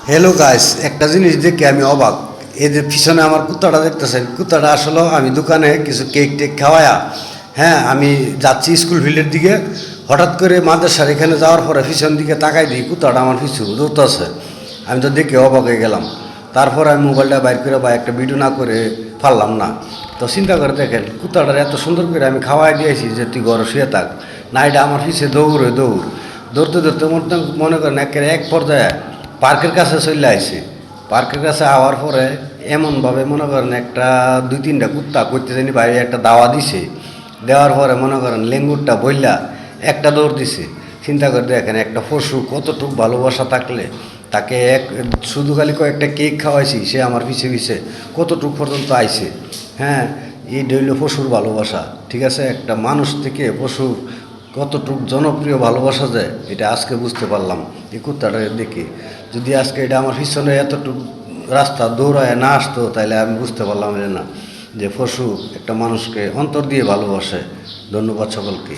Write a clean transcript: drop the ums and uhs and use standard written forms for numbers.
Hello guys, একটা জিনিস দেখে আমি অবাক। এই যে পিছনে আমার কুত্তাটা দেখতেছেন, কুত্তাটা আসলে আমি দোকানে কিছু কেক টেক খাওয়ায়া, হ্যাঁ, আমি যাচ্ছি স্কুল ফিল্ডের দিকে। হঠাৎ করে মাদ্রাসার এখানে যাওয়ার পরে পিছন দিকে তাকাই দিই, কুত্তাটা আমার পিছু দৌড়তেছে। আমি তো দেখে অবাক হয়ে গেলাম। তারপর আমি মোবাইলটা বাইর করে বা একটা ভিডিও না করে পারলাম না। তো চিন্তা করে দেখেন, কুত্তাটার এত সুন্দর করে আমি খাওয়াই দিয়েছি যে তুই ঘরে শুয়ে থাক, না এটা আমার পিছিয়ে দৌড়ে দৌড়তে দৌড়তে মনে করেন এক পর্যায়ে পার্কের কাছে চলে আসছে। পার্কের কাছে আওয়ার পরে এমনভাবে মনে করেন একটা দুই তিনটা কুত্তা করতে জানি বাইরে একটা দাওয়া দিছে। দেওয়ার পরে মনে করেন লেঙ্গুরটা বইলা একটা দৌড় দিছে। চিন্তা করে দেখেন, একটা পশু কতটুকু ভালোবাসা থাকলে তাকে শুধু খালি কয়েকটা কেক খাওয়াইছি, সে আমার পিছে পিছে কতটুকু পর্যন্ত আইছে। হ্যাঁ, এই হইল পশুর ভালোবাসা। ঠিক আছে, একটা মানুষ থেকে পশু কতটুকু জনপ্রিয় ভালোবাসা যায় এটা আজকে বুঝতে পারলাম এই কুত্তাটা দেখে। যদি আজকে এটা আমার পিছনে এতটুকু রাস্তা দৌড়ায় না আসতো, তাহলে আমি বুঝতে পারলাম যে না, যে পশু একটা মানুষকে অন্তর দিয়ে ভালোবাসে। ধন্যবাদ সকলকে।